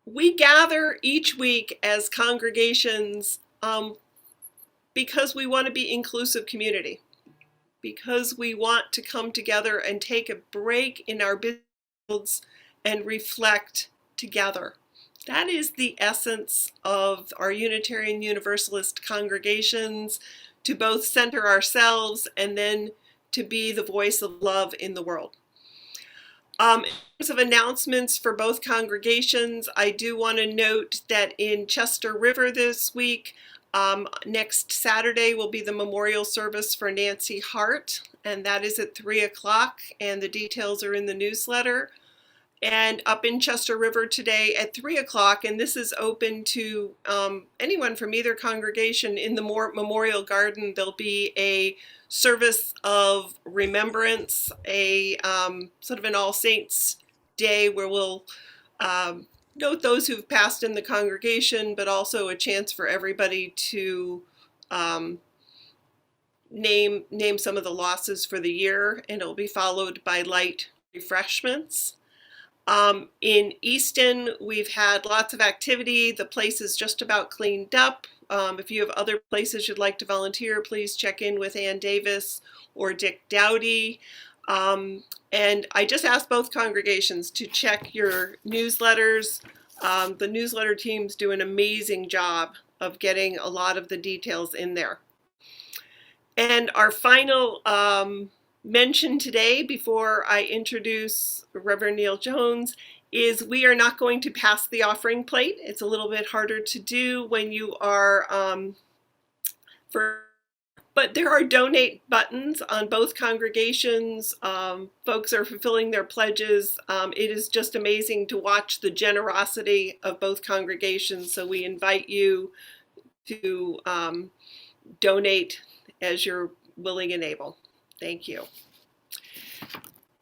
we gather each week as congregations because we want to be inclusive community, because we want to come together and take a break in our builds and reflect together. That is the essence of our Unitarian Universalist congregations, to both center ourselves and then to be the voice of love in the world. In terms of announcements for both congregations, I do want to note that in Chester River this week, next Saturday will be the memorial service for Nancy Hart, and that is at 3 o'clock, and the details are in the newsletter. And up in Chester River today at 3 o'clock, and this is open to anyone from either congregation, in the Memorial Garden, there'll be a service of remembrance, a sort of an All Saints Day where we'll note those who've passed in the congregation, but also a chance for everybody to name some of the losses for the year, and it'll be followed by light refreshments. In Easton, we've had lots of activity. The place is just about cleaned up. If you have other places you'd like to volunteer, please check in with Ann Davis or Dick Dowdy. And I just asked both congregations to check your newsletters. The newsletter teams do an amazing job of getting a lot of the details in there. And our final mention today, before I introduce Reverend Neil Jones, is we are not going to pass the offering plate. It's a little bit harder to do when you are but there are donate buttons on both congregations. Folks are fulfilling their pledges. It is just amazing to watch the generosity of both congregations. So we invite you to donate as you're willing and able. Thank you.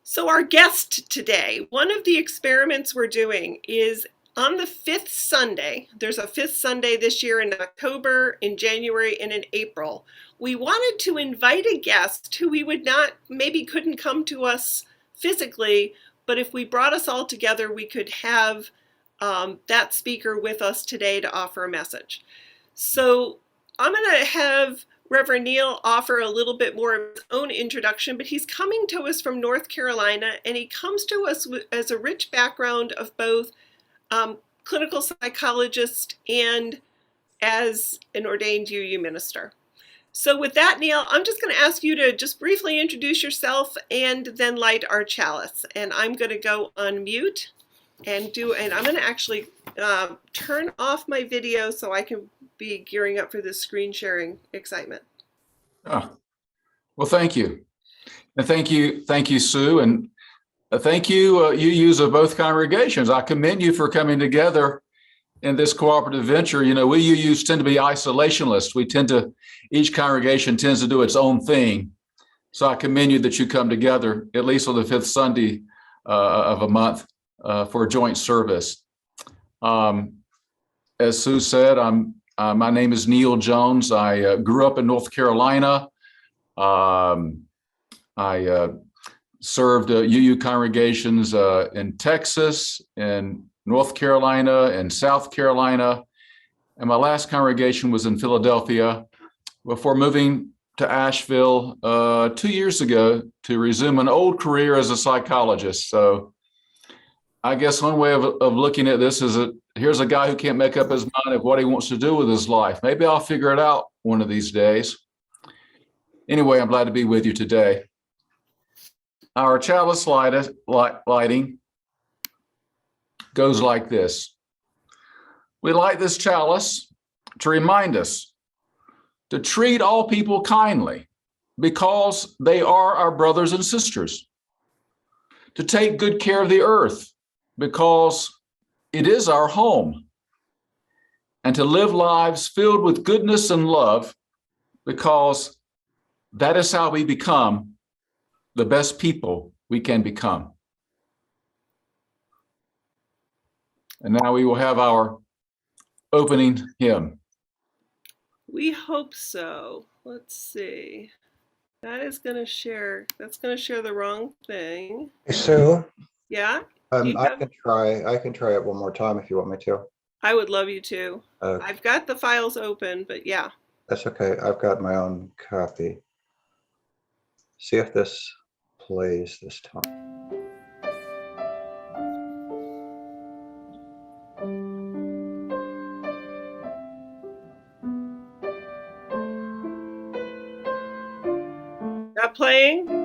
So our guest today, one of the experiments we're doing is on the fifth Sunday. There's a fifth Sunday this year in October, in January, and in April. We wanted to invite a guest who we would not, maybe couldn't come to us physically, but if we brought us all together, we could have that speaker with us today to offer a message. So I'm going to have Reverend Neil offer a little bit more of his own introduction, but he's coming to us from North Carolina, and he comes to us as a rich background of both clinical psychologist and as an ordained UU minister. So with that, Neil, I'm just going to ask you to just briefly introduce yourself and then light our chalice. And I'm going to go on mute and I'm going to actually turn off my video so I can be gearing up for this screen sharing excitement. Oh, well, thank you. And thank you, Sue. And thank you, UUs of both congregations. I commend you for coming together in this cooperative venture. You know, we UUs tend to be isolationists. Each congregation tends to do its own thing. So I commend you that you come together, at least on the fifth Sunday of a month for a joint service. As Sue said, my name is Neil Jones. I grew up in North Carolina. I served UU congregations in Texas, in North Carolina, and South Carolina. And my last congregation was in Philadelphia before moving to Asheville 2 years ago to resume an old career as a psychologist. So I guess one way of looking at this is that here's a guy who can't make up his mind of what he wants to do with his life. Maybe I'll figure it out one of these days. Anyway, I'm glad to be with you today. Our chalice lighting goes like this. We light this chalice to remind us to treat all people kindly because they are our brothers and sisters, to take good care of the earth because it is our home, and to live lives filled with goodness and love because that is how we become the best people we can become. And now we will have our opening hymn. We hope so. Let's see. That's going to share the wrong thing. Hey, Sue, Yeah? Do you I have? can try. I can try it one more time if you want me to. I would love you to. Uh, I've got the files open, but yeah. that's okay. I've got my own copy. See if this plays this time. Not playing?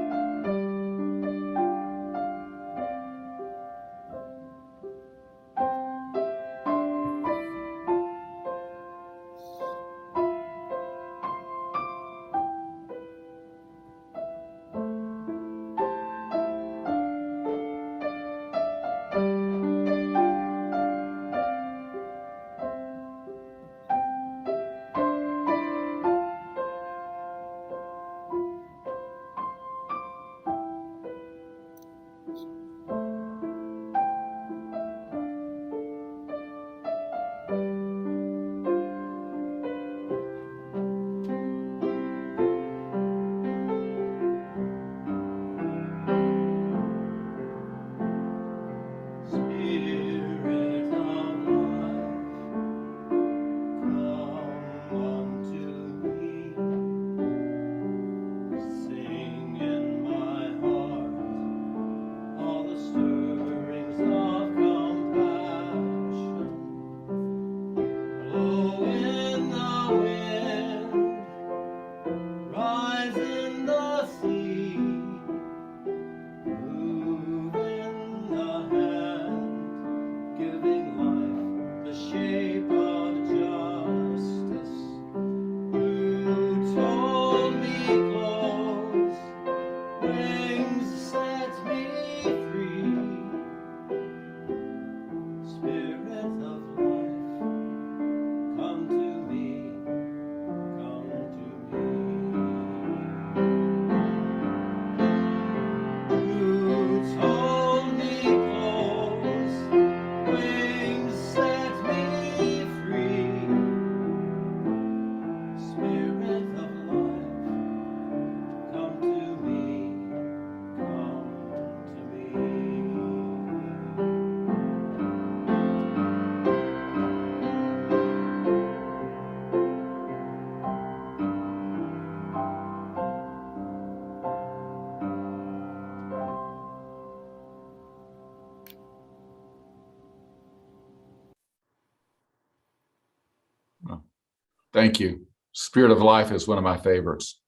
Thank you. Spirit of Life is one of my favorites.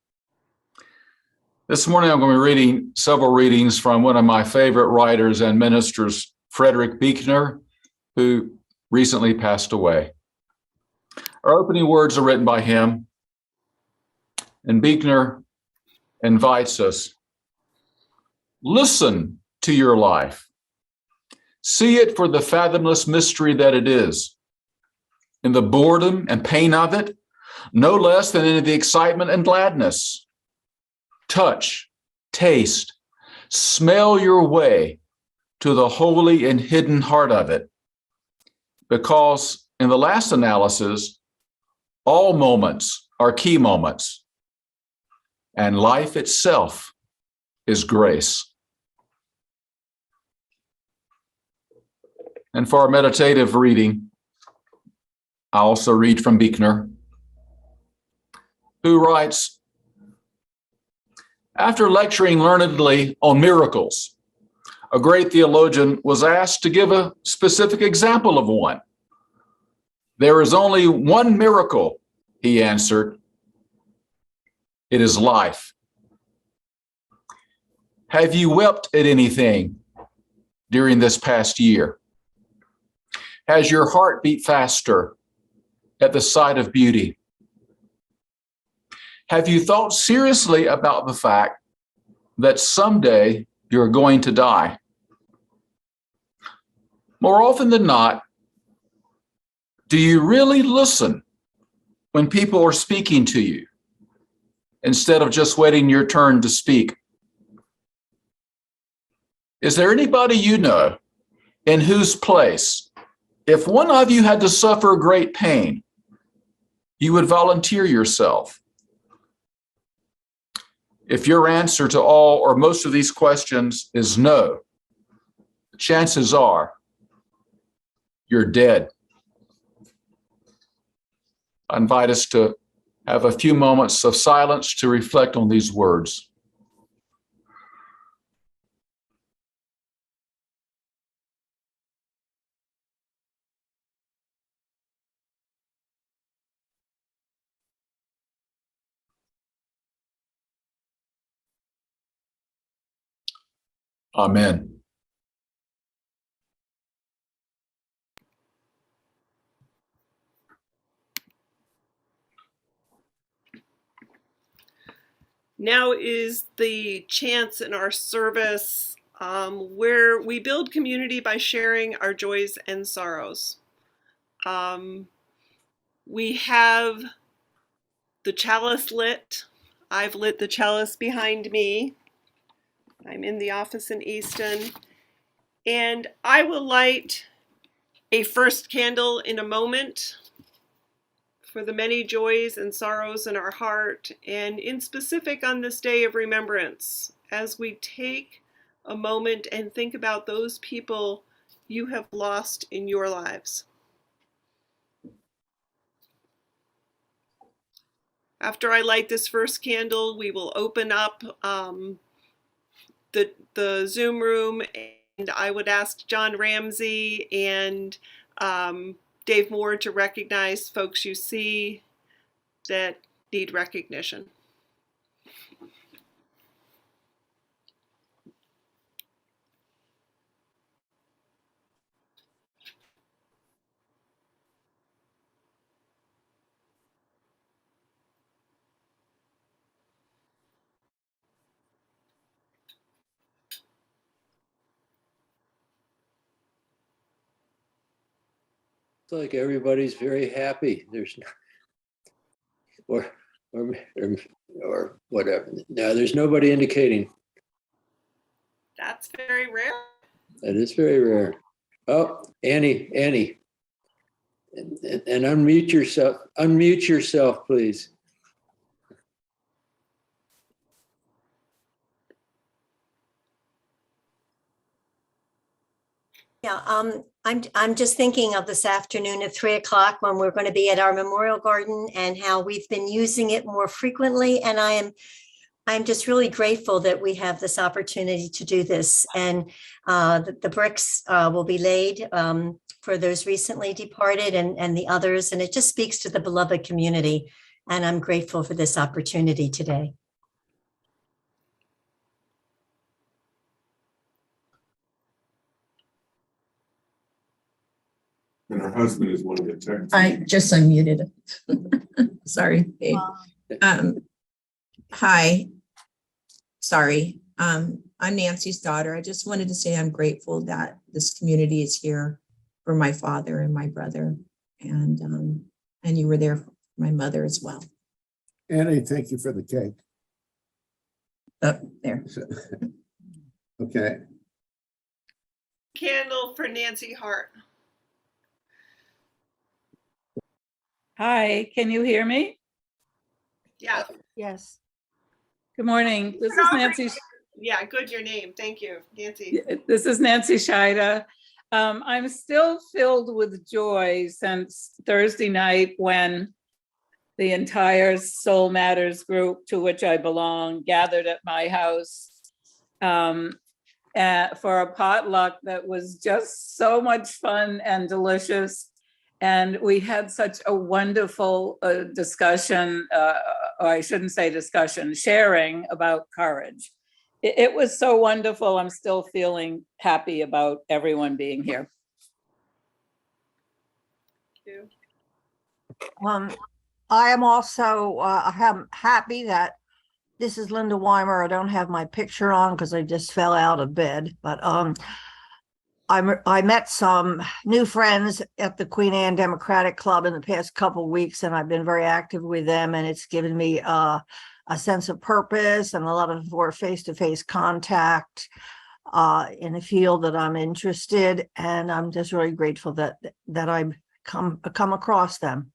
This morning, I'm going to be reading several readings from one of my favorite writers and ministers, Frederick Buechner, who recently passed away. Our opening words are written by him, and Buechner invites us, listen to your life. See it for the fathomless mystery that it is. In the boredom and pain of it, no less than in the excitement and gladness. Touch, taste, smell your way to the holy and hidden heart of it. Because in the last analysis, all moments are key moments, and life itself is grace. And for our meditative reading, I also read from Buechner, who writes, after lecturing learnedly on miracles, a great theologian was asked to give a specific example of one. There is only one miracle, he answered. It is life. Have you wept at anything during this past year? Has your heart beat faster at the sight of beauty? Have you thought seriously about the fact that someday you're going to die? More often than not, do you really listen when people are speaking to you instead of just waiting your turn to speak? Is there anybody you know in whose place, if one of you had to suffer great pain, you would volunteer yourself? If your answer to all or most of these questions is no, chances are you're dead. I invite us to have a few moments of silence to reflect on these words. Amen. Now is the chance in our service where we build community by sharing our joys and sorrows. We have the chalice lit. I've lit the chalice behind me. I'm in the office in Easton. And I will light a first candle in a moment for the many joys and sorrows in our heart, and in specific on this day of remembrance, as we take a moment and think about those people you have lost in your lives. After I light this first candle, we will open up the Zoom room, and I would ask John Ramsey and Dave Moore to recognize folks you see that need recognition. It's like everybody's very happy. There's or or whatever. No, there's nobody indicating. That's very rare. That is very rare. Oh, Annie, and unmute yourself. Unmute yourself, please. Yeah, I'm just thinking of this afternoon at 3 o'clock when we're going to be at our Memorial Garden and how we've been using it more frequently. And I'm just really grateful that we have this opportunity to do this. And the bricks will be laid for those recently departed and the others. And it just speaks to the beloved community. And I'm grateful for this opportunity today. And her husband is one of the techs. I just unmuted. Sorry, babe. Hi. Sorry. I'm Nancy's daughter. I just wanted to say I'm grateful that this community is here for my father and my brother. And you were there for my mother as well. Annie, thank you for the cake. Oh, there. Okay. Candle for Nancy Hart. Hi, can you hear me? Yeah. Yes. Good morning. This is Nancy. Yeah, good, your name. Thank you, Nancy. This is Nancy Scheida. I'm still filled with joy since Thursday night when the entire Soul Matters group to which I belong gathered at my house for a potluck that was just so much fun and delicious. And we had such a wonderful discussion, or I shouldn't say discussion, sharing about courage. It was so wonderful. I'm still feeling happy about everyone being here. Thank you. I am also happy that this is Linda Weimer. I don't have my picture on because I just fell out of bed, but I met some new friends at the Queen Anne Democratic Club in the past couple of weeks, and I've been very active with them, and it's given me a sense of purpose and a lot of more face-to-face contact in a field that I'm interested, and I'm just really grateful that I've come across them.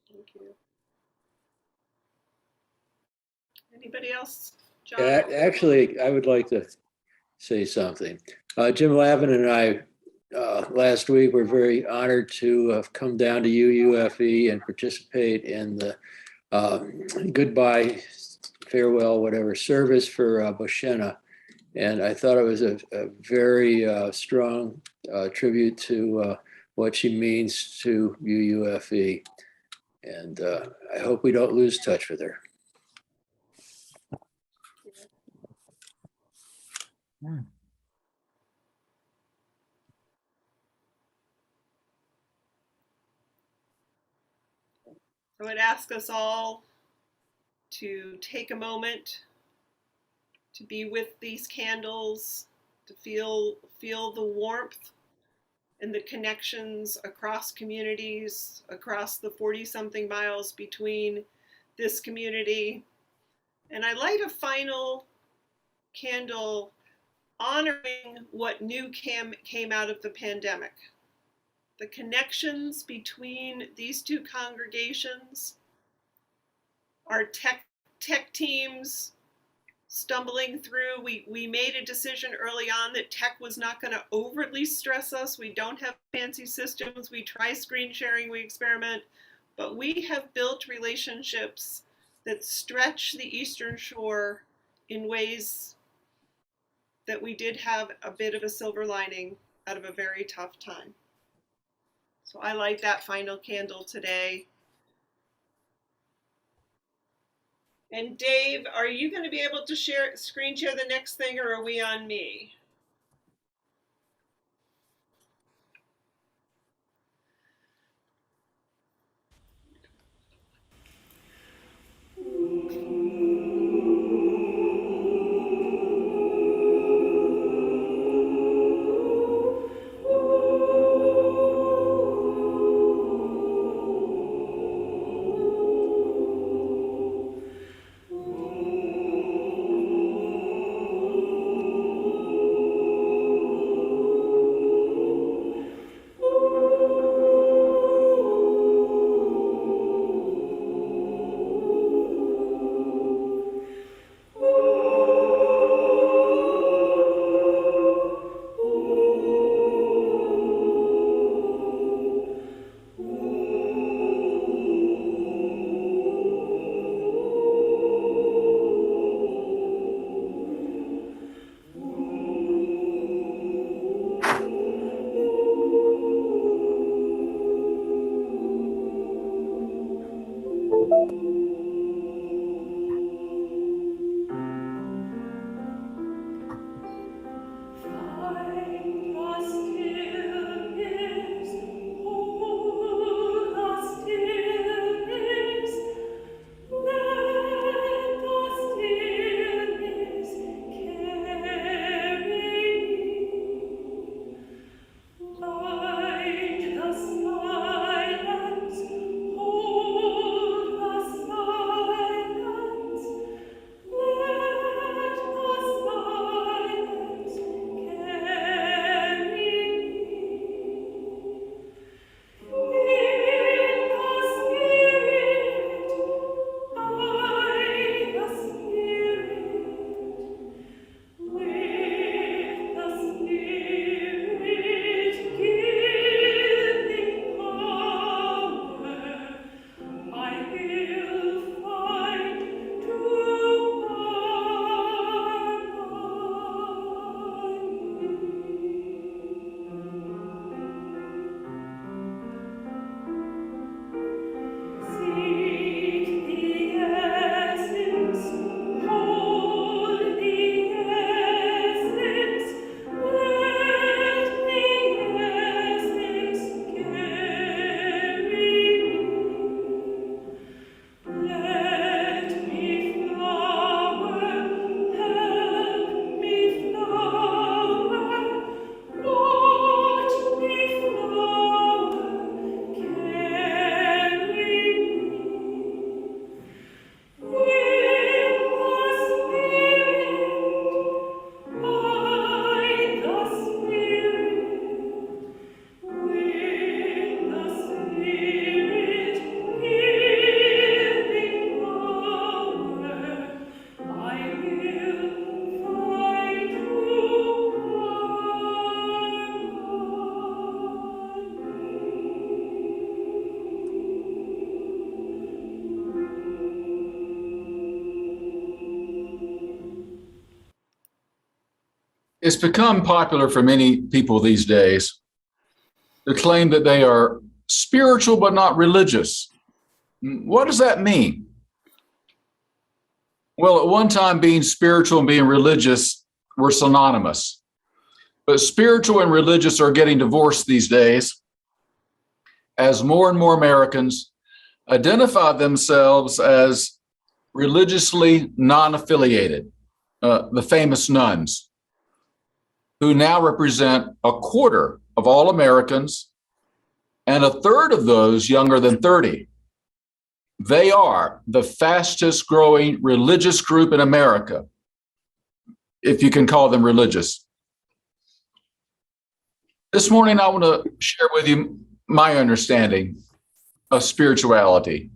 Thank you. Anybody else? John? Actually, I would like to say something. Jim Lavin and I last week were very honored to have come down to UUFE and participate in the goodbye, farewell, whatever service for Boshena. And I thought it was a very strong tribute to what she means to UUFE. And I hope we don't lose touch with her. I would ask us all to take a moment to be with these candles, to feel the warmth and the connections across communities, across the 40-something miles between this community. And I light a final candle honoring what new came out of the pandemic. The connections between these two congregations, our tech teams stumbling through. We made a decision early on that tech was not going to overtly stress us. We don't have fancy systems. We try screen sharing, we experiment, but we have built relationships that stretch the Eastern Shore in ways that we did have a bit of a silver lining out of a very tough time. So I light that final candle today. And Dave, are you going to be able to screen share the next thing, or are we on me? It's become popular for many people these days to claim that they are spiritual but not religious. What does that mean? Well, at one time, being spiritual and being religious were synonymous. But spiritual and religious are getting divorced these days as more and more Americans identify themselves as religiously non-affiliated, the famous nuns, who now represent a quarter of all Americans and a third of those younger than 30. They are the fastest growing religious group in America, if you can call them religious. This morning, I want to share with you my understanding of spirituality.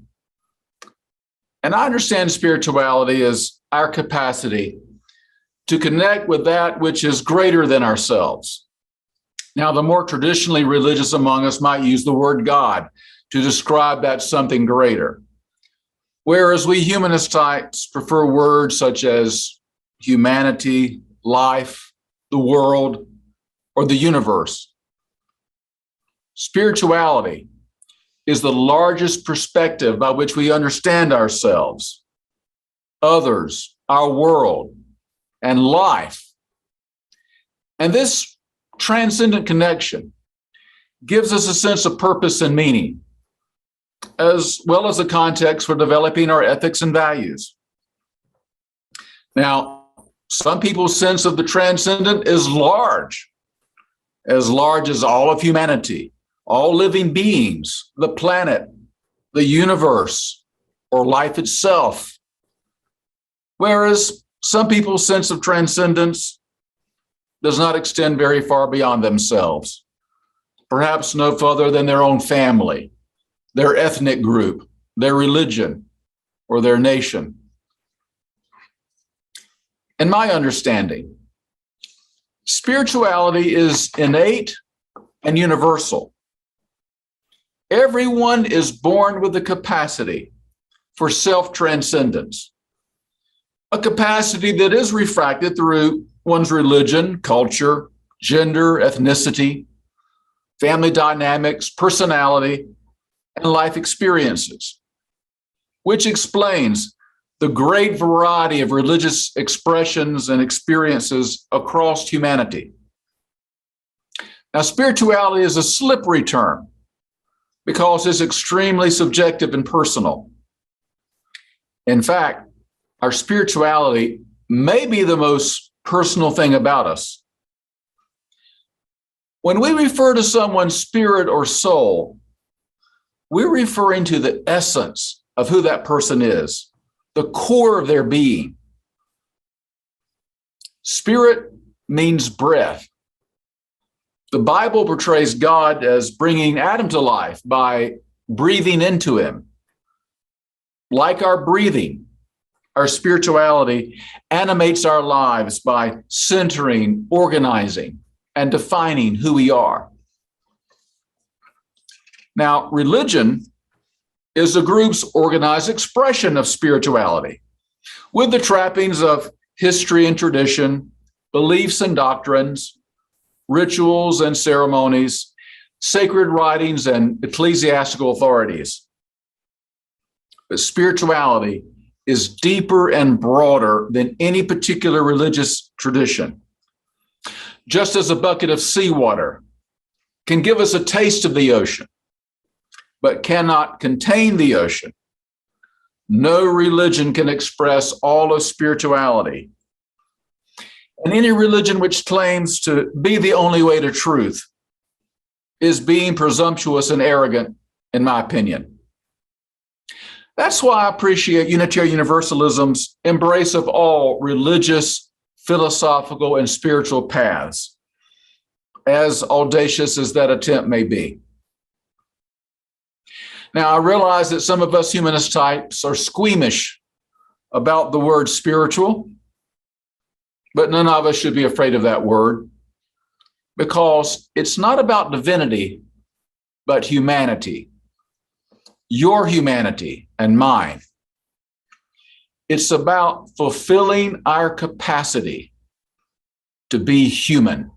And I understand spirituality as our capacity to connect with that which is greater than ourselves. Now, the more traditionally religious among us might use the word God to describe that something greater, whereas we humanist types prefer words such as humanity, life, the world, or the universe. Spirituality is the largest perspective by which we understand ourselves, others, our world, and life. And this transcendent connection gives us a sense of purpose and meaning, as well as a context for developing our ethics and values. Now, some people's sense of the transcendent is large as all of humanity, all living beings, the planet, the universe, or life itself. Whereas some people's sense of transcendence does not extend very far beyond themselves, perhaps no further than their own family, their ethnic group, their religion, or their nation. In my understanding, spirituality is innate and universal. Everyone is born with the capacity for self-transcendence, a capacity that is refracted through one's religion, culture, gender, ethnicity, family dynamics, personality, and life experiences, which explains the great variety of religious expressions and experiences across humanity. Now, spirituality is a slippery term because it's extremely subjective and personal. In fact, our spirituality may be the most personal thing about us. When we refer to someone's spirit or soul, we're referring to the essence of who that person is, the core of their being. Spirit means breath. The Bible portrays God as bringing Adam to life by breathing into him. Like our breathing, our spirituality animates our lives by centering, organizing, and defining who we are. Now, religion is a group's organized expression of spirituality, with the trappings of history and tradition, beliefs and doctrines, rituals and ceremonies, sacred writings and ecclesiastical authorities. But spirituality is deeper and broader than any particular religious tradition. Just as a bucket of seawater can give us a taste of the ocean, but cannot contain the ocean, no religion can express all of spirituality. And any religion which claims to be the only way to truth is being presumptuous and arrogant, in my opinion. That's why I appreciate Unitarian Universalism's embrace of all religious, philosophical, and spiritual paths, as audacious as that attempt may be. Now, I realize that some of us humanist types are squeamish about the word spiritual, but none of us should be afraid of that word, because it's not about divinity, but humanity. Your humanity and mine. It's about fulfilling our capacity to be human.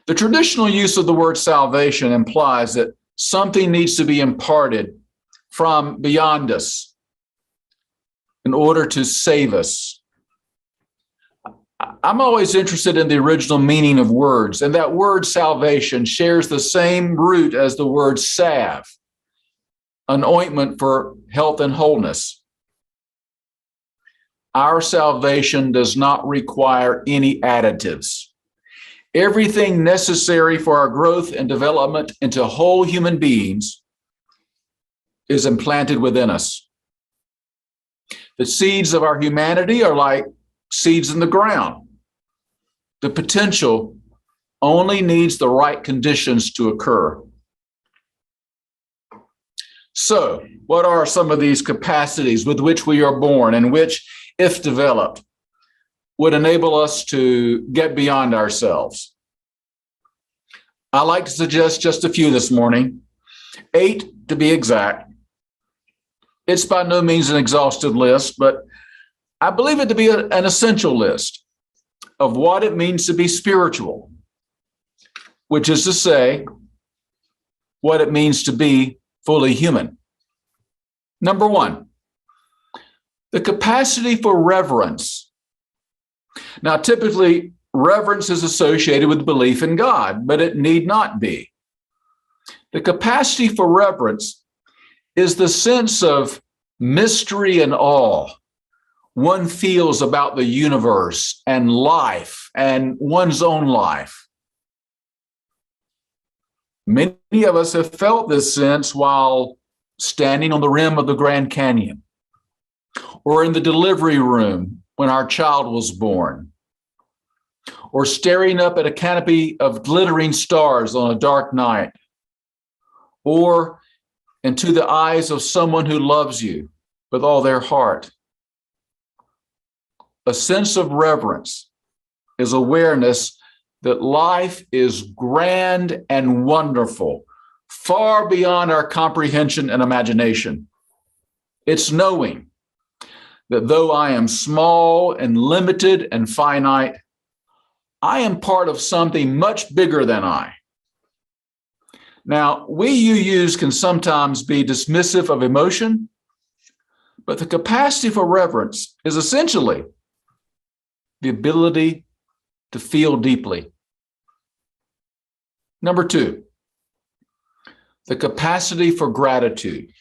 The traditional use of the word salvation implies that something needs to be imparted from beyond us in order to save us. I'm always interested in the original meaning of words, and that word salvation shares the same root as the word salve, an ointment for health and wholeness. Our salvation does not require any additives. Everything necessary for our growth and development into whole human beings is implanted within us. The seeds of our humanity are like seeds in the ground. The potential only needs the right conditions to occur. So, what are some of these capacities with which we are born and which, if developed, would enable us to get beyond ourselves? I like to suggest just a few this morning, 8 to be exact. It's by no means an exhaustive list, but I believe it to be an essential list of what it means to be spiritual, which is to say, what it means to be fully human. Number 1, the capacity for reverence. Now, typically, reverence is associated with belief in God, but it need not be. The capacity for reverence is the sense of mystery and awe one feels about the universe and life and one's own life. Many of us have felt this sense while standing on the rim of the Grand Canyon, or in the delivery room when our child was born, or staring up at a canopy of glittering stars on a dark night, or into the eyes of someone who loves you with all their heart. A sense of reverence is awareness that life is grand and wonderful, far beyond our comprehension and imagination. It's knowing that though I am small and limited and finite, I am part of something much bigger than I. Now, we UUs can sometimes be dismissive of emotion, but the capacity for reverence is essentially the ability to feel deeply. Number 2, the capacity for gratitude.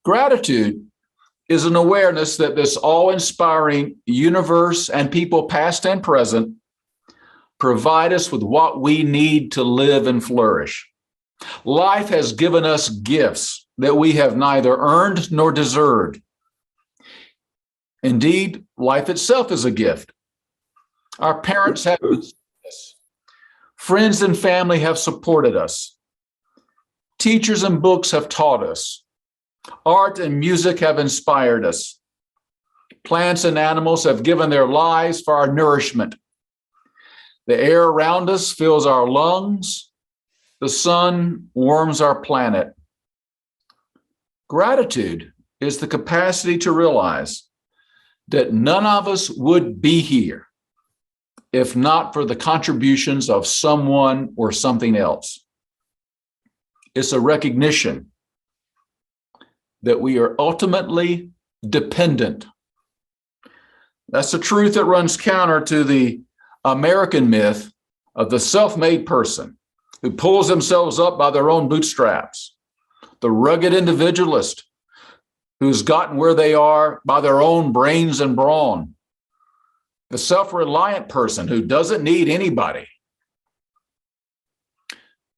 Gratitude is an awareness that this awe-inspiring universe and people past and present provide us with what we need to live and flourish. Life has given us gifts that we have neither earned nor deserved. Indeed, life itself is a gift. Our parents have us. Friends and family have supported us. Teachers and books have taught us. Art and music have inspired us. Plants and animals have given their lives for our nourishment. The air around us fills our lungs. The sun warms our planet. Gratitude is the capacity to realize that none of us would be here if not for the contributions of someone or something else. It's a recognition that we are ultimately dependent. That's a truth that runs counter to the American myth of the self-made person who pulls themselves up by their own bootstraps, the rugged individualist who's gotten where they are by their own brains and brawn, the self-reliant person who doesn't need anybody.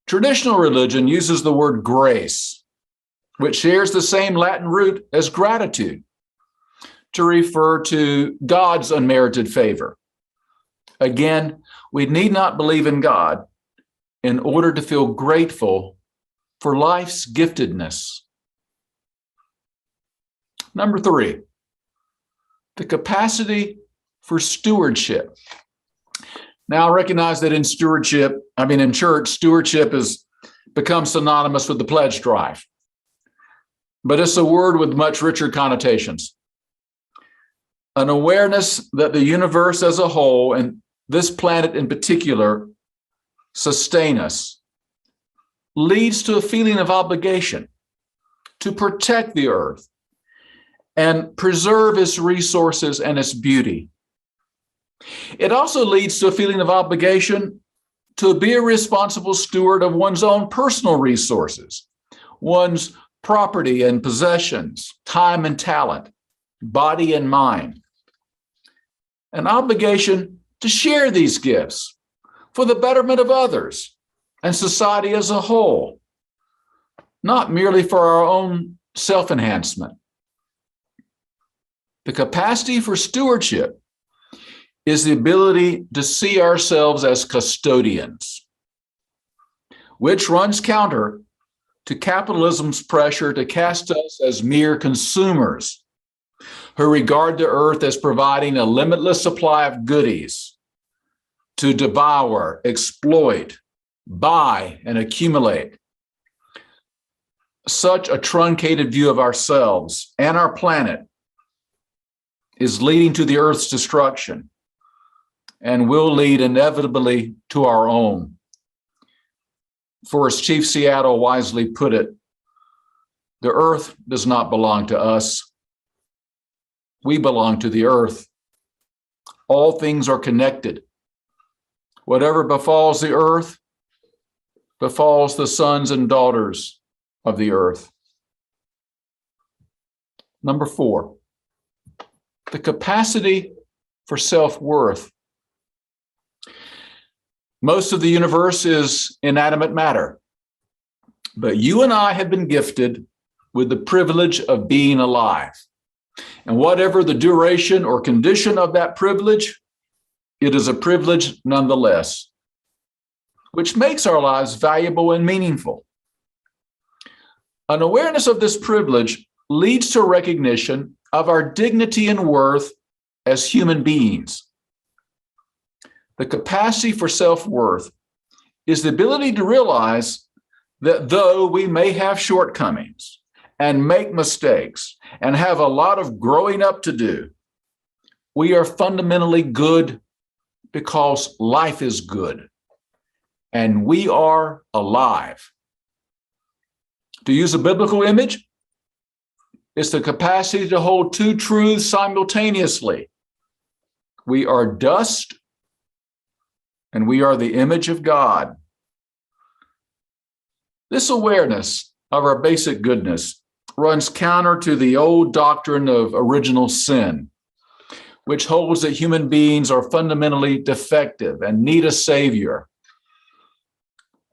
Traditional religion uses the word grace, which shares the same Latin root as gratitude, to refer to God's unmerited favor. Again, we need not believe in God in order to feel grateful for life's giftedness. Number 3, the capacity for stewardship. Now, I recognize that in church, stewardship has become synonymous with the pledge drive, but it's a word with much richer connotations. An awareness that the universe as a whole, and this planet in particular, sustain us, leads to a feeling of obligation to protect the earth and preserve its resources and its beauty. It also leads to a feeling of obligation to be a responsible steward of one's own personal resources, one's property and possessions, time and talent, body and mind. An obligation to share these gifts for the betterment of others and society as a whole, not merely for our own self-enhancement. The capacity for stewardship is the ability to see ourselves as custodians, which runs counter to capitalism's pressure to cast us as mere consumers who regard the earth as providing a limitless supply of goodies to devour, exploit, buy, and accumulate. Such a truncated view of ourselves and our planet is leading to the earth's destruction and will lead inevitably to our own. For as Chief Seattle wisely put it, the earth does not belong to us. We belong to the earth. All things are connected. Whatever befalls the earth befalls the sons and daughters of the earth. Number 4, the capacity for self-worth. Most of the universe is inanimate matter, but you and I have been gifted with the privilege of being alive. And whatever the duration or condition of that privilege, it is a privilege nonetheless, which makes our lives valuable and meaningful. An awareness of this privilege leads to recognition of our dignity and worth as human beings. The capacity for self-worth is the ability to realize that though we may have shortcomings and make mistakes and have a lot of growing up to do, we are fundamentally good because life is good and we are alive. To use a biblical image, it's the capacity to hold two truths simultaneously. We are dust and we are the image of God. This awareness of our basic goodness runs counter to the old doctrine of original sin, which holds that human beings are fundamentally defective and need a savior.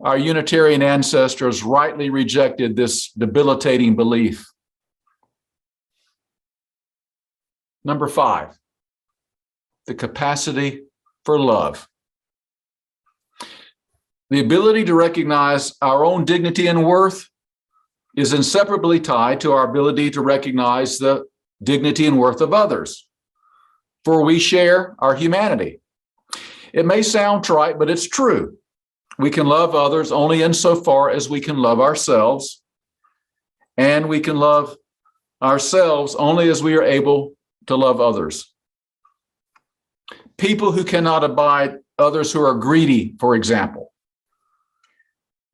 Our Unitarian ancestors rightly rejected this debilitating belief. Number 5, the capacity for love. The ability to recognize our own dignity and worth is inseparably tied to our ability to recognize the dignity and worth of others, for we share our humanity. It may sound trite, but it's true. We can love others only insofar as we can love ourselves, and we can love ourselves only as we are able to love others. People who cannot abide others who are greedy, for example,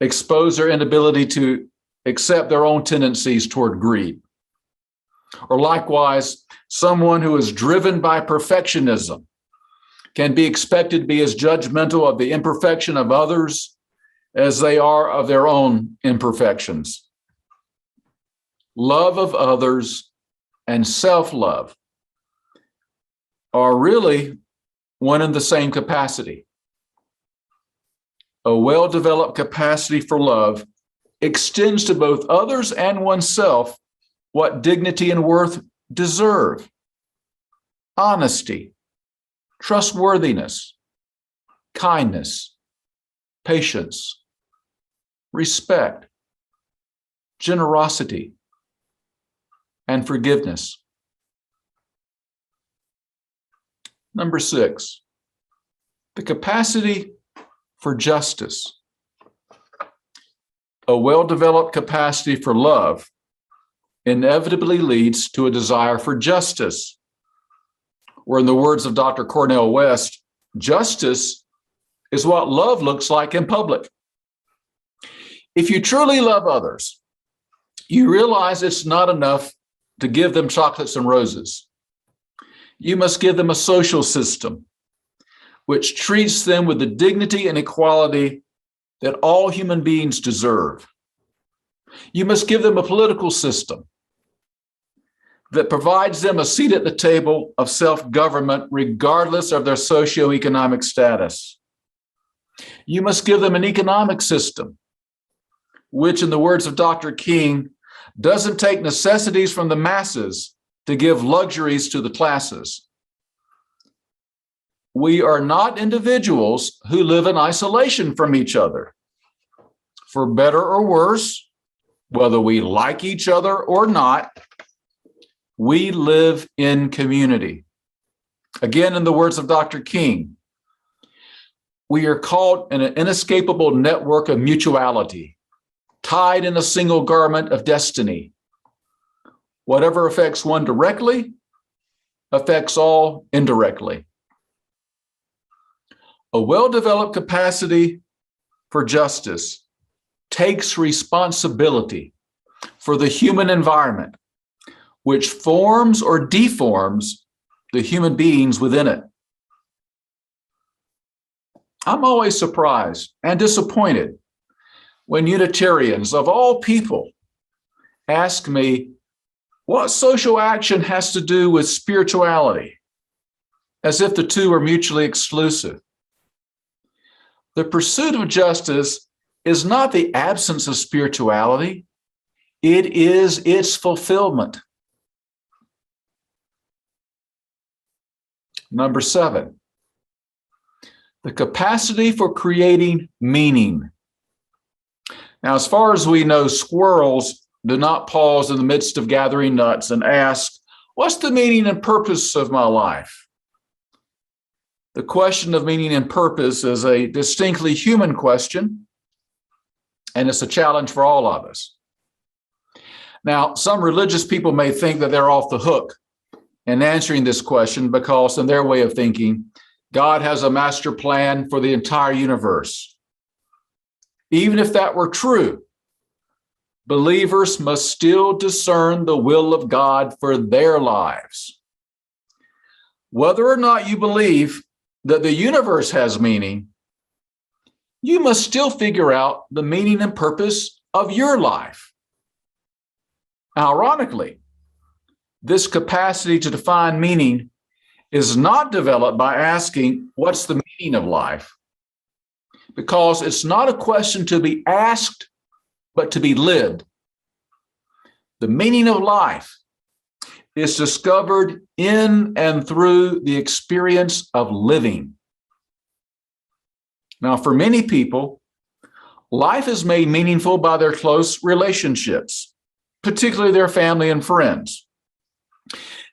expose their inability to accept their own tendencies toward greed. Or likewise, someone who is driven by perfectionism can be expected to be as judgmental of the imperfection of others as they are of their own imperfections. Love of others and self-love are really one and the same capacity. A well-developed capacity for love extends to both others and oneself what dignity and worth deserve: honesty, trustworthiness, kindness, patience, respect, generosity, and forgiveness. Number 6, the capacity for justice. A well-developed capacity for love inevitably leads to a desire for justice, Or in the words of Dr. Cornel West, justice is what love looks like in public. If you truly love others, you realize it's not enough to give them chocolates and roses. You must give them a social system which treats them with the dignity and equality that all human beings deserve. You must give them a political system that provides them a seat at the table of self-government regardless of their socioeconomic status. You must give them an economic system which, in the words of Dr. King, doesn't take necessities from the masses to give luxuries to the classes. We are not individuals who live in isolation from each other. For better or worse, whether we like each other or not, we live in community. Again, in the words of Dr. King, we are caught in an inescapable network of mutuality, tied in a single garment of destiny. Whatever affects one directly affects all indirectly. A well-developed capacity for justice takes responsibility for the human environment, which forms or deforms the human beings within it. I'm always surprised and disappointed when Unitarians of all people ask me what social action has to do with spirituality, as if the two are mutually exclusive. The pursuit of justice is not the absence of spirituality, it is its fulfillment. Number 7, the capacity for creating meaning. Now, as far as we know, squirrels do not pause in the midst of gathering nuts and ask, what's the meaning and purpose of my life? The question of meaning and purpose is a distinctly human question, and it's a challenge for all of us. Now, some religious people may think that they're off the hook in answering this question because, in their way of thinking, God has a master plan for the entire universe. Even if that were true, believers must still discern the will of God for their lives. Whether or not you believe that the universe has meaning, you must still figure out the meaning and purpose of your life. Ironically, this capacity to define meaning is not developed by asking, what's the meaning of life? Because it's not a question to be asked, but to be lived. The meaning of life is discovered in and through the experience of living. Now, for many people, life is made meaningful by their close relationships, particularly their family and friends.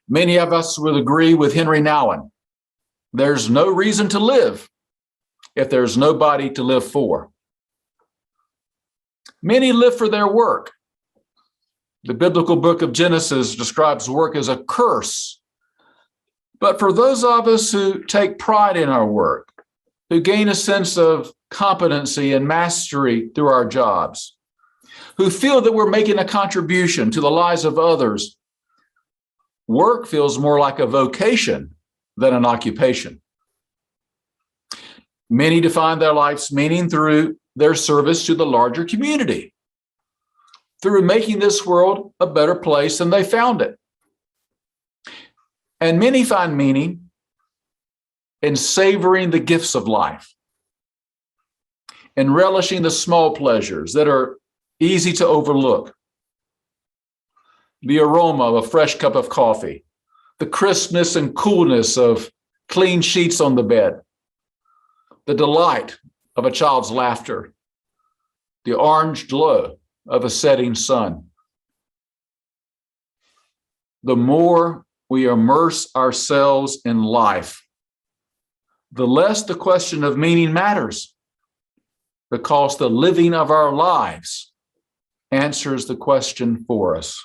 Many of us will agree with Henry Nouwen. There's no reason to live if there's nobody to live for. Many live for their work. The biblical book of Genesis describes work as a curse. But for those of us who take pride in our work, who gain a sense of competency and mastery through our jobs, who feel that we're making a contribution to the lives of others, work feels more like a vocation than an occupation. Many define their life's meaning through their service to the larger community, through making this world a better place than they found it. And many find meaning in savoring the gifts of life, in relishing the small pleasures that are easy to overlook. The aroma of a fresh cup of coffee, the crispness and coolness of clean sheets on the bed, the delight of a child's laughter, the orange glow of a setting sun. The more we immerse ourselves in life, the less the question of meaning matters, because the living of our lives answers the question for us.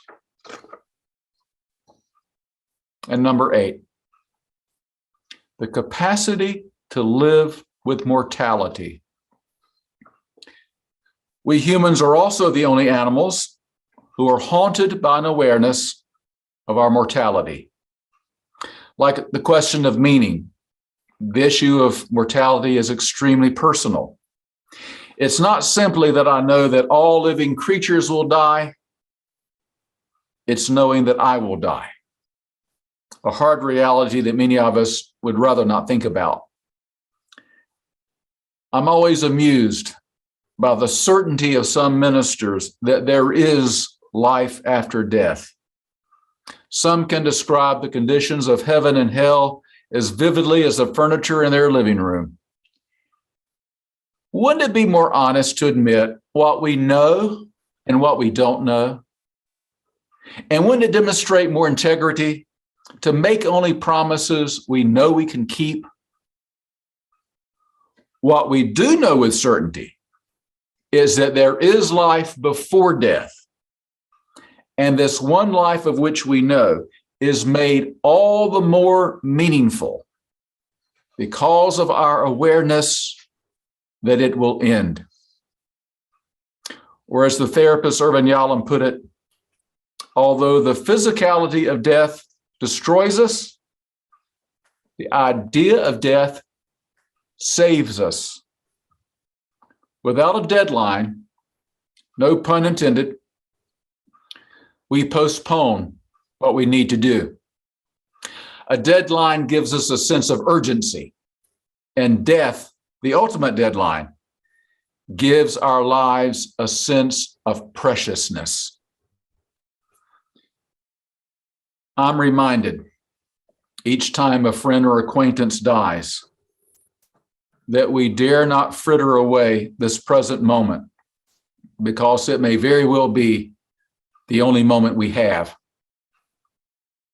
And number 8, the capacity to live with mortality. We humans are also the only animals who are haunted by an awareness of our mortality. Like the question of meaning, the issue of mortality is extremely personal. It's not simply that I know that all living creatures will die. It's knowing that I will die. A hard reality that many of us would rather not think about. I'm always amused by the certainty of some ministers that there is life after death. Some can describe the conditions of heaven and hell as vividly as the furniture in their living room. Wouldn't it be more honest to admit what we know and what we don't know? And wouldn't it demonstrate more integrity to make only promises we know we can keep? What we do know with certainty is that there is life before death. And this one life of which we know is made all the more meaningful because of our awareness that it will end. Or as the therapist Irvin Yalom put it, although the physicality of death destroys us, the idea of death saves us. Without a deadline, no pun intended, we postpone what we need to do. A deadline gives us a sense of urgency, and death, the ultimate deadline, gives our lives a sense of preciousness. I'm reminded each time a friend or acquaintance dies that we dare not fritter away this present moment, because it may very well be the only moment we have.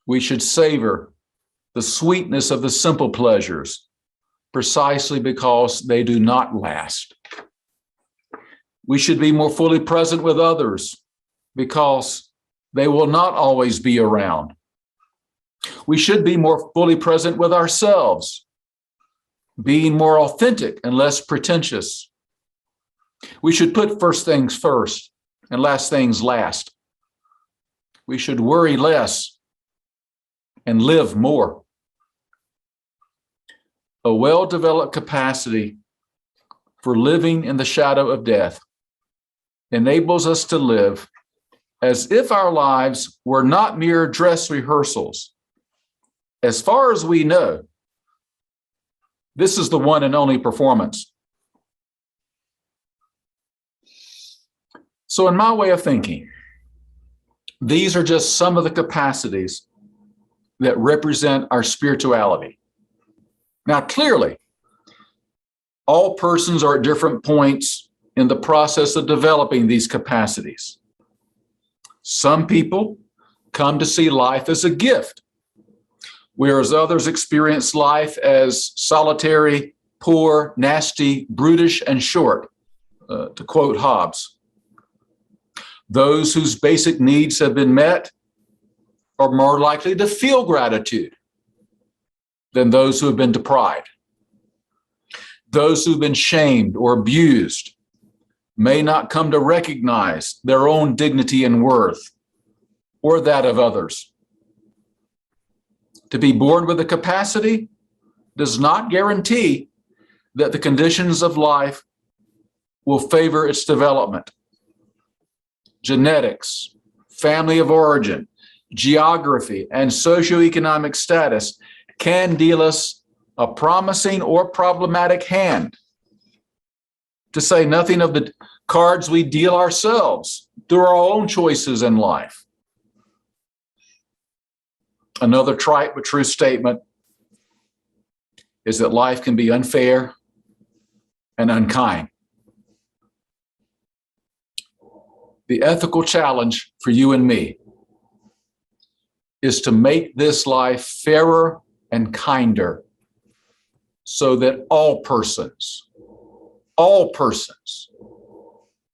We should savor the sweetness of the simple pleasures precisely because they do not last. We should be more fully present with others because they will not always be around. We should be more fully present with ourselves, being more authentic and less pretentious. We should put first things first and last things last. We should worry less and live more. A well-developed capacity for living in the shadow of death enables us to live as if our lives were not mere dress rehearsals. As far as we know, this is the one and only performance. So in my way of thinking, these are just some of the capacities that represent our spirituality. Now, clearly, all persons are at different points in the process of developing these capacities. Some people come to see life as a gift, whereas others experience life as solitary, poor, nasty, brutish, and short, to quote Hobbes. Those whose basic needs have been met are more likely to feel gratitude than those who have been deprived. Those who've been shamed or abused may not come to recognize their own dignity and worth or that of others. To be born with a capacity does not guarantee that the conditions of life will favor its development. Genetics, family of origin, geography, and socioeconomic status can deal us a promising or problematic hand, to say nothing of the cards we deal ourselves through our own choices in life. Another trite but true statement is that life can be unfair and unkind. The ethical challenge for you and me is to make this life fairer and kinder so that all persons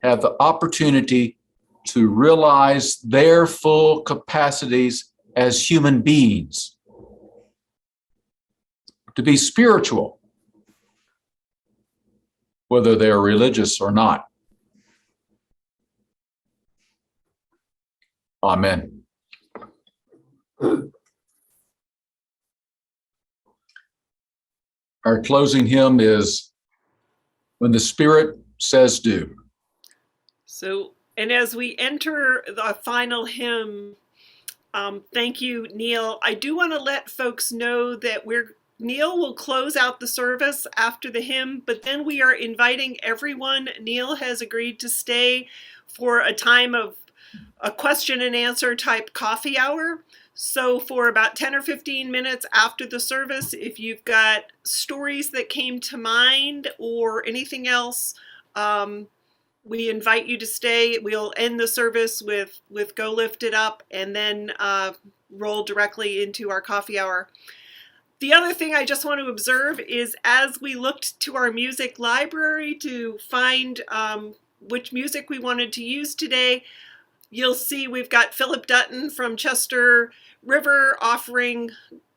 have the opportunity to realize their full capacities as human beings. to be spiritual, whether they are religious or not. Amen. Our closing hymn is When the Spirit Says Do. So, and as we enter the final hymn, thank you, Neil. I do want to let folks know that Neil will close out the service after the hymn, but then we are inviting everyone. Neil has agreed to stay for a time of a question and answer type coffee hour. So for about 10 or 15 minutes after the service, if you've got stories that came to mind or anything else, we invite you to stay. We'll end the service with Go Lift It Up and then roll directly into our coffee hour. The other thing I just want to observe is as we looked to our music library to find which music we wanted to use today, you'll see we've got Philip Dutton from Chester River offering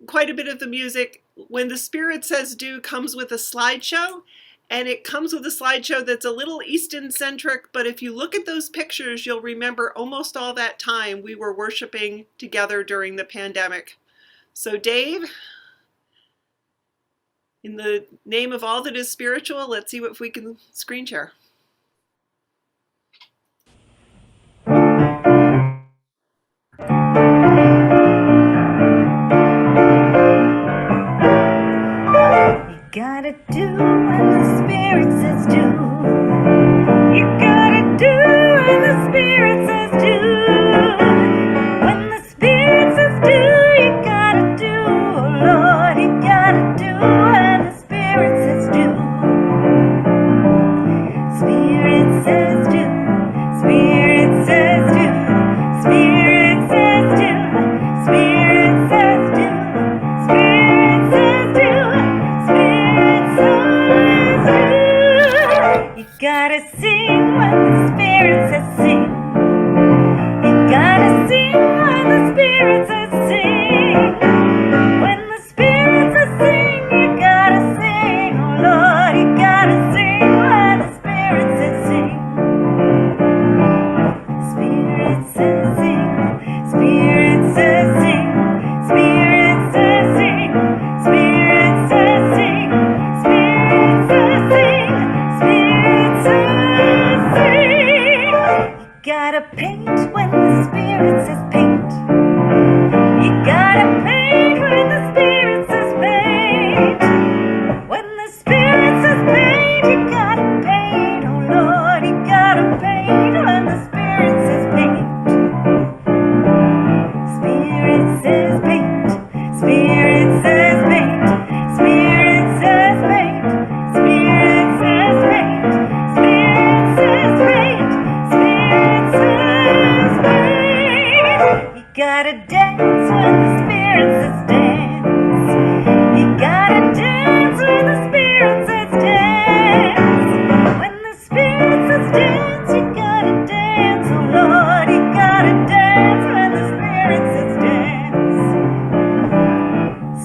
quite a bit of the music. When the Spirit Says Do comes with a slideshow, and it comes with a slideshow that's a little Easton centric, but if you look at those pictures, you'll remember almost all that time we were worshiping together during the pandemic. So Dave, in the name of all that is spiritual, let's see if we can screen share. Gotta do when the Spirit says do. You gotta do when the Spirit says do. When the Spirit says do, you gotta do. Oh Lord, you gotta do when the Spirit says do. Spirit says do. Spirit says do. Spirit says do. Spirit says do. Spirit says do. You gotta sing when the Spirit says sing. You gotta sing when the Spirit says sing. When the Spirit says sing, you gotta sing. Oh Lord, you gotta sing when the Spirit says sing. Spirit says sing. Spirit says sing. Spirit says sing. Spirit says sing. Spirit says sing. Spirit says sing. You gotta paint when the Spirit says paint. You gotta paint when the Spirit says paint. When the Spirit says paint, you gotta paint. Oh Lord, you gotta paint when the Spirit says paint. Spirit says paint. Spirit says paint. Spirit says paint. Spirit says paint. Spirit says paint. Spirit says paint. You gotta dance when the Spirit says dance. You gotta dance when the Spirit says dance. When the Spirit says dance, you gotta dance. Oh Lord, you gotta dance when the Spirit says dance.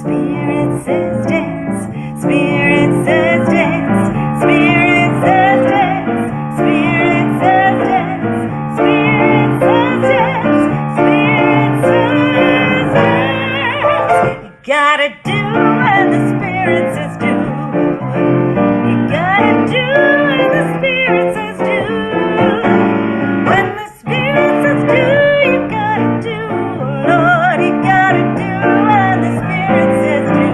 Spirit says dance. Spirit says dance. Spirit says dance. Spirit says dance. Spirit says dance. Spirit says dance. You gotta do when the Spirit says do. You gotta do when the Spirit says do. When the Spirit says do, you gotta do. Oh Lord, you gotta do when the Spirit says do.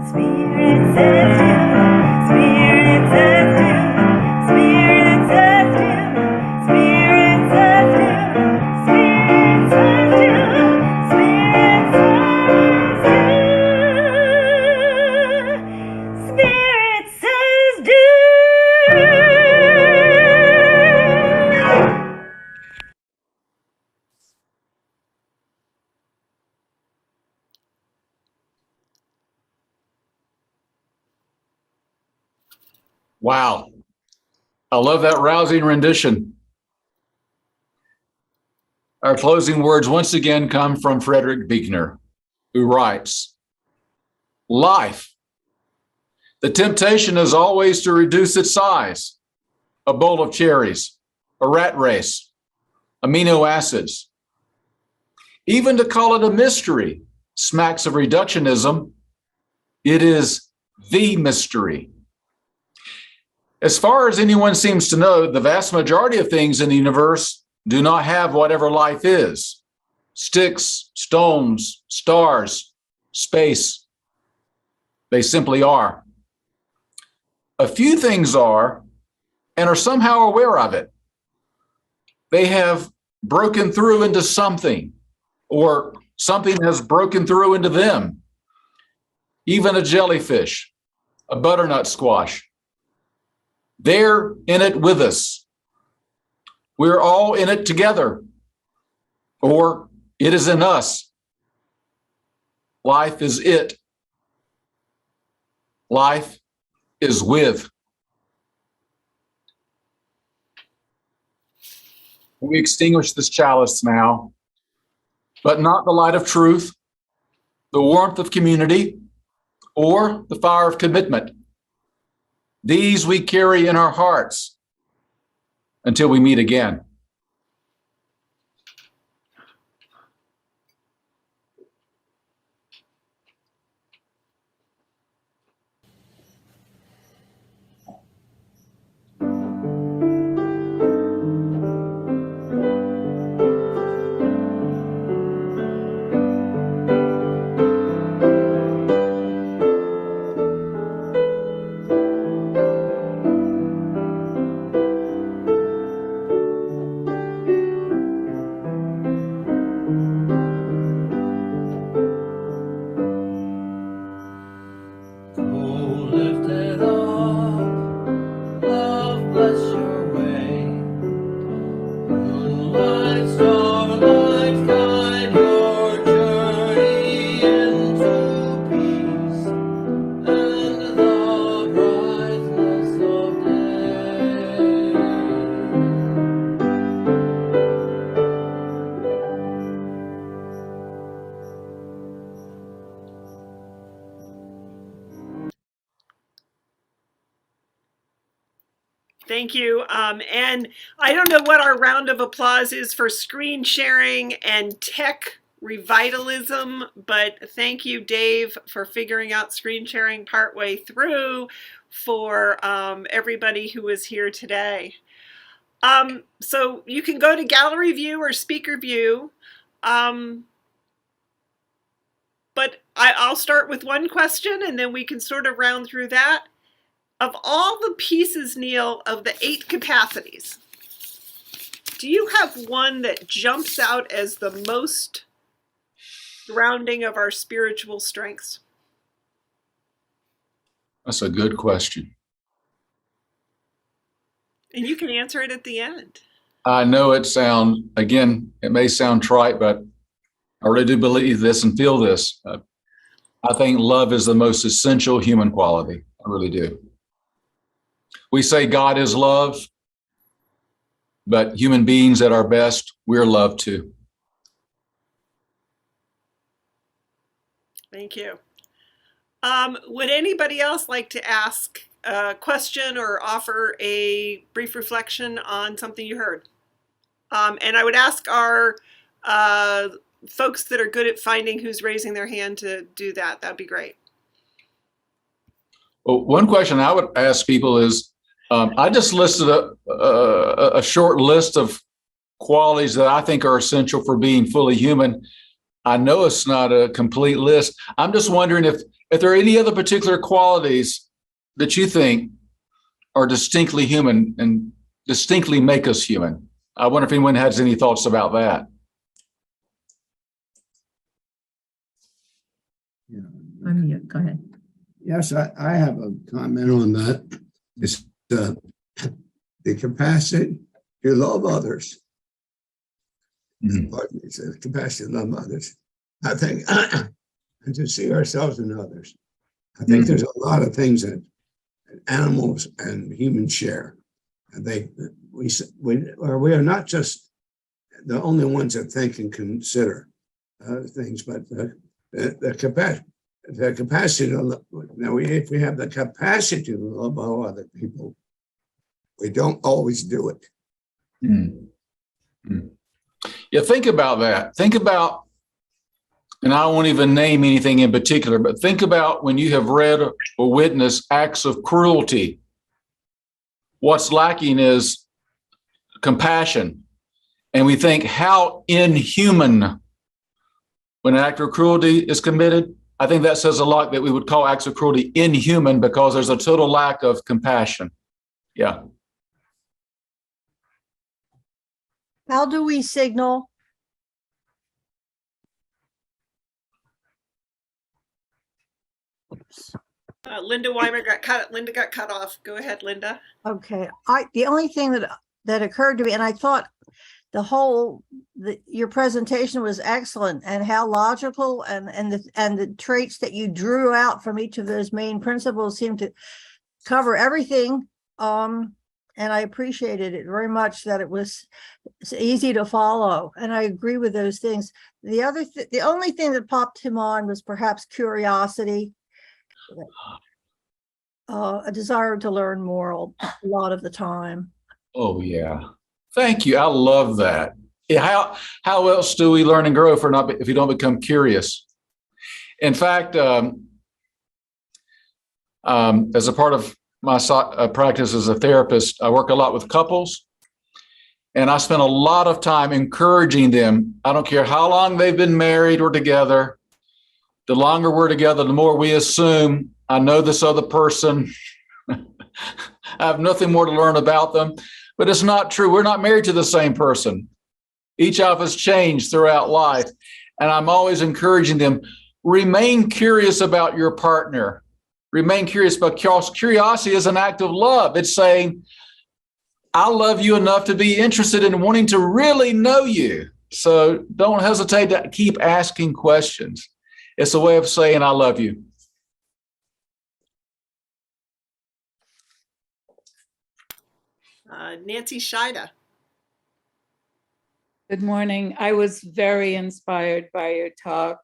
Spirit says do. Spirit says do. Spirit says do. Spirit says do. Spirit says do. Spirit says do. Spirit says do. Wow. I love that rousing rendition. Our closing words once again come from Frederick Buechner, who writes, life. The temptation is always to reduce its size. A bowl of cherries, a rat race, amino acids. Even to call it a mystery smacks of reductionism. It is the mystery. As far as anyone seems to know, the vast majority of things in the universe do not have whatever life is. Sticks, stones, stars, space. They simply are. A few things are, and are somehow aware of it. They have broken through into something, or something has broken through into them. Even a jellyfish, a butternut squash. They're in it with us. We're all in it together, or it is in us. Life is it. Life is with. We extinguish this chalice now, but not the light of truth, the warmth of community, or the fire of commitment. These we carry in our hearts until we meet again. Lifted up, love bless your way. Moonlight, starlight, guide your journey into peace and the brightness of day. Thank you. And I don't know what our round of applause is for screen sharing and tech revitalism, but thank you, Dave, for figuring out screen sharing partway through, for everybody who was here today. So you can go to gallery view or speaker view. But I'll start with one question and then we can sort of round through that. Of all the pieces, Neil, of the 8 capacities, do you have one that jumps out as the most grounding of our spiritual strengths? That's a good question. And you can answer it at the end. I know it may sound trite, but I really do believe this and feel this. I think love is the most essential human quality. I really do. We say God is love, but human beings at our best, we're love too. Thank you. Would anybody else like to ask a question or offer a brief reflection on something you heard? And I would ask our folks that are good at finding who's raising their hand to do that. That'd be great. Well, one question I would ask people is, I just listed a short list of qualities that I think are essential for being fully human. I know it's not a complete list. I'm just wondering if there are any other particular qualities that you think are distinctly human and distinctly make us human. I wonder if anyone has any thoughts about that. Yeah. Go ahead. Yes, I have a comment on that. It's the capacity to love others. Pardon me, it's the capacity to love others. I think, and to see ourselves in others. I think there's a lot of things that animals and humans share. And we are not just the only ones that think and consider things, but the the capacity to love, now if we have the capacity to love all other people, we don't always do it. Mm. Mm. Yeah, think about that. Think about, and I won't even name anything in particular, but think about when you have read or witnessed acts of cruelty. What's lacking is compassion. And we think how inhuman when an act of cruelty is committed. I think that says a lot that we would call acts of cruelty inhuman because there's a total lack of compassion. Yeah. How do we signal? Oops. Linda Weimer got cut. Linda got cut off. Go ahead, Linda. Okay, the only thing that occurred to me, and I thought your presentation was excellent, and how logical and the traits that you drew out from each of those main principles seemed to cover everything. And I appreciated it very much that it's easy to follow, and I agree with those things. The only thing that popped to mind was perhaps curiosity, a desire to learn more a lot of the time. Oh, yeah. Thank you. I love that. Yeah, how else do we learn and grow if we don't become curious? In fact, as a part of my practice as a therapist, I work a lot with couples, and I spend a lot of time encouraging them. I don't care how long they've been married or together. The longer we're together, the more we assume I know this other person. I have nothing more to learn about them, but it's not true. We're not married to the same person. Each of us change throughout life. And I'm always encouraging them, remain curious about your partner. Remain curious, because curiosity is an act of love. It's saying, I love you enough to be interested in wanting to really know you. So don't hesitate to keep asking questions. It's a way of saying, I love you. Nancy Shida. Good morning. I was very inspired by your talk.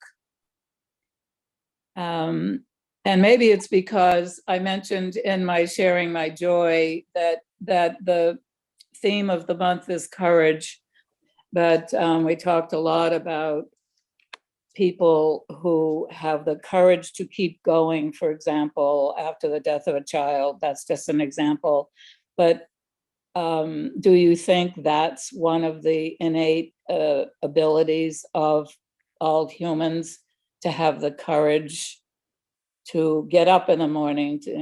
And maybe it's because I mentioned in my sharing my joy that the theme of the month is courage. But we talked a lot about people who have the courage to keep going, for example, after the death of a child. That's just an example. But do you think that's one of the innate abilities of all humans, to have the courage to get up in the morning, to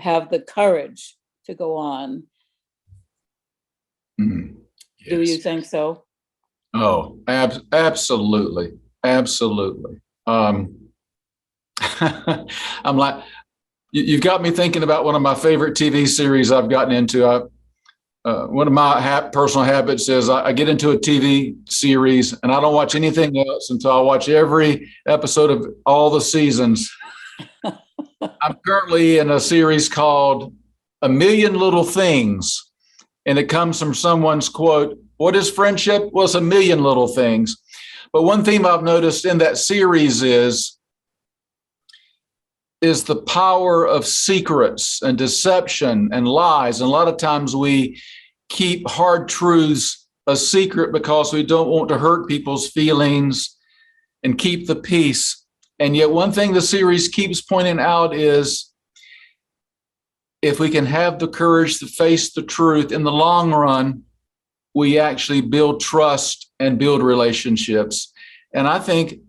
have the courage to go on? Mm, yes. Do you think so? Oh, absolutely. Absolutely. I'm like, you've got me thinking about one of my favorite TV series I've gotten into. One of my personal habits is I get into a TV series and I don't watch anything else until I watch every episode of all the seasons. I'm currently in a series called A Million Little Things, and it comes from someone's quote, "What is friendship? Well, it's a million little things." But one theme I've noticed in that series is the power of secrets and deception and lies. And a lot of times we keep hard truths a secret because we don't want to hurt people's feelings and keep the peace. And yet one thing the series keeps pointing out is, if we can have the courage to face the truth in the long run, we actually build trust and build relationships. And I think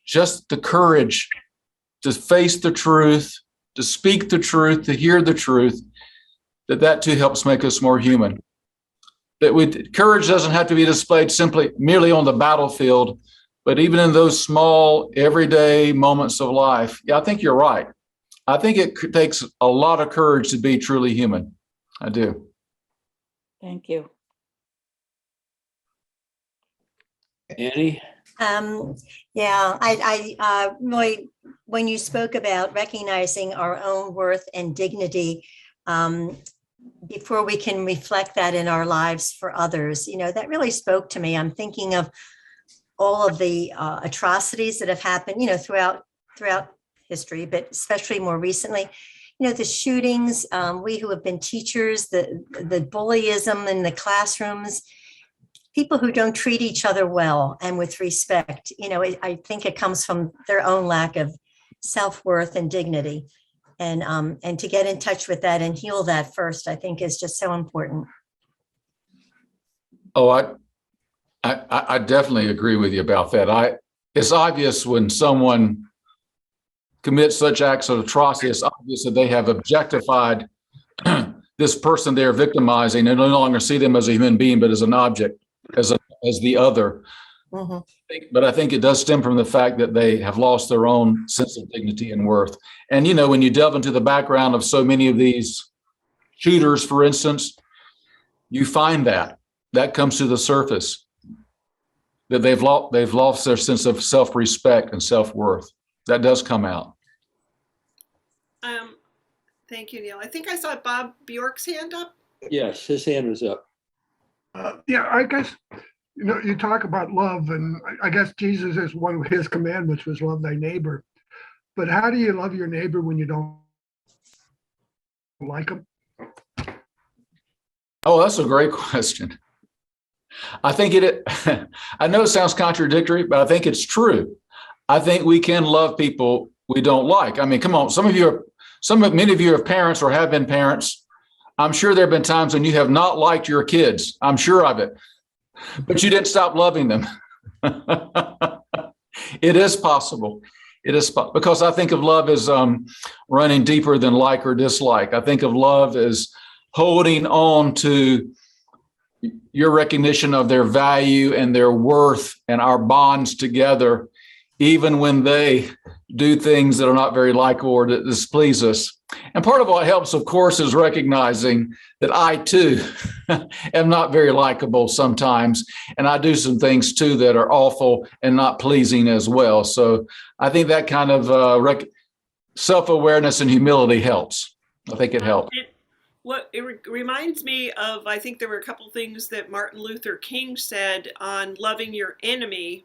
just the courage to face the truth, to speak the truth, to hear the truth, that too helps make us more human. Courage doesn't have to be displayed merely on the battlefield, but even in those small, everyday moments of life. Yeah, I think you're right. I think it takes a lot of courage to be truly human. I do. Thank you. Annie? Yeah, I really, when you spoke about recognizing our own worth and dignity, before we can reflect that in our lives for others, that really spoke to me. I'm thinking of all of the atrocities that have happened, throughout throughout history, but especially more recently, the shootings, we who have been teachers, the bullyism in the classrooms, people who don't treat each other well and with respect, I think it comes from their own lack of self-worth and dignity. And to get in touch with that and heal that first, I think is just so important. Oh, I definitely agree with you about that. It's obvious when someone commits such acts of atrocity, it's obvious that they have objectified this person they're victimizing and no longer see them as a human being, but as an object, as the other. Mhm. But I think it does stem from the fact that they have lost their own sense of dignity and worth. And, when you delve into the background of so many of these shooters, for instance, you find that comes to the surface, that they've lost their sense of self-respect and self-worth. That does come out. Thank you, Neil. I think I saw Bob Bjork's hand up. Yes, his hand was up. Yeah, I guess, you talk about love, and I guess Jesus is one of his commandments was love thy neighbor. But how do you love your neighbor when you don't like him? Oh, that's a great question. I think I know it sounds contradictory, but I think it's true. I think we can love people we don't like. I mean, come on, many of you are parents or have been parents. I'm sure there have been times when you have not liked your kids. I'm sure of it, but you didn't stop loving them. It is possible. It is because I think of love as running deeper than like or dislike. I think of love as holding on to your recognition of their value and their worth and our bonds together, even when they do things that are not very likable or that displease us. And part of what helps, of course, is recognizing that I too am not very likable sometimes. And I do some things too that are awful and not pleasing as well. So I think that kind of self-awareness and humility helps. I think it helps. It reminds me of, I think there were a couple things that Martin Luther King said on loving your enemy.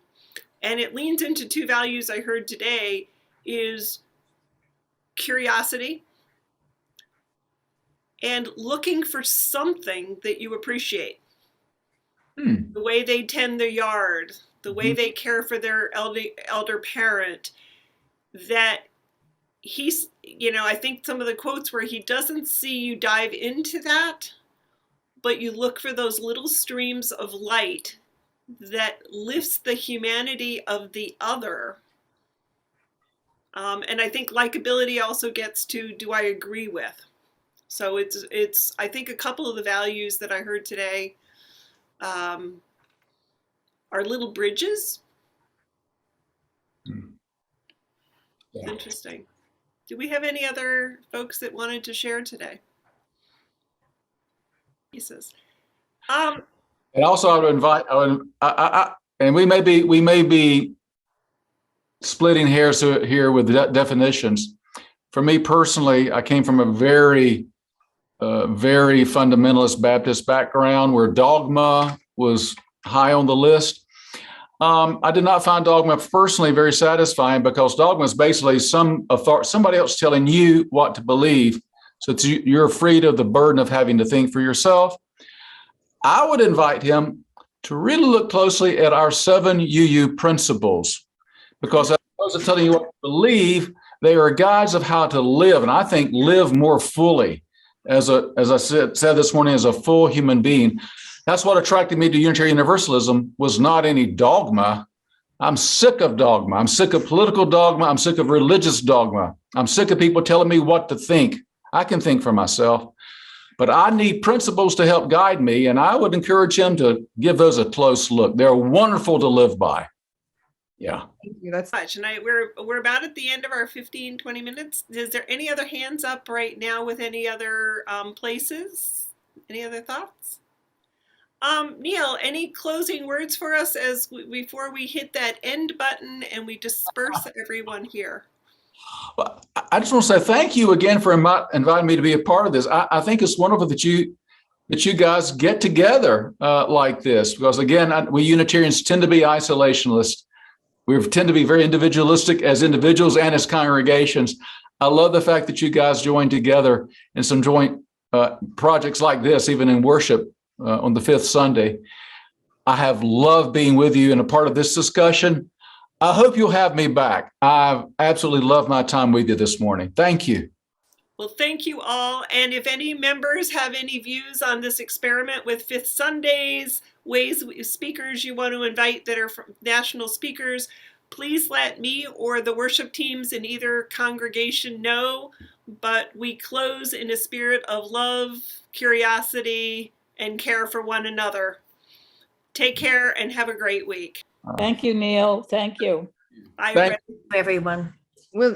And it leans into two values I heard today is curiosity and looking for something that you appreciate. The way they tend their yard, the way they care for their elder parent, that he's, I think some of the quotes where he doesn't see you dive into that, but you look for those little streams of light that lifts the humanity of the other. And I think likability also gets to, do I agree with? So it's I think a couple of the values that I heard today are little bridges. Yeah. Interesting. Do we have any other folks that wanted to share today? Pieces. And also, I would invite. And we may be splitting hairs here with definitions. For me personally, I came from a very fundamentalist Baptist background where dogma was high on the list. I did not find dogma personally very satisfying because dogma is basically somebody else telling you what to believe, so that you're freed of the burden of having to think for yourself. I would invite him to really look closely at our 7 UU principles, because as opposed to telling you what to believe, they are guides of how to live, and I think live more fully as I said this morning, as a full human being. That's what attracted me to Unitarian Universalism, was not any dogma. I'm sick of dogma. I'm sick of political dogma. I'm sick of religious dogma. I'm sick of people telling me what to think. I can think for myself, but I need principles to help guide me, and I would encourage him to give those a close look. They're wonderful to live by. Yeah. Thank you. That's much. And we're about at the end of our 15, 20 minutes. Is there any other hands up right now with any other places? Any other thoughts? Neil, any closing words for us before we hit that end button and we disperse everyone here? Well, I just want to say thank you again for inviting me to be a part of this. I think it's wonderful that you guys get together like this, because again, we Unitarians tend to be isolationist. We tend to be very individualistic as individuals and as congregations. I love the fact that you guys joined together in some joint projects like this, even in worship on the fifth Sunday. I have loved being with you and a part of this discussion. I hope you'll have me back. I've absolutely loved my time with you this morning. Thank you. Well, thank you all. And if any members have any views on this experiment with Fifth Sundays, speakers you want to invite that are from national speakers, please let me or the worship teams in either congregation know. But we close in a spirit of love, curiosity, and care for one another. Take care and have a great week. Thank you, Neil. Thank you. Bye, Thank- Ray. Everyone. Well,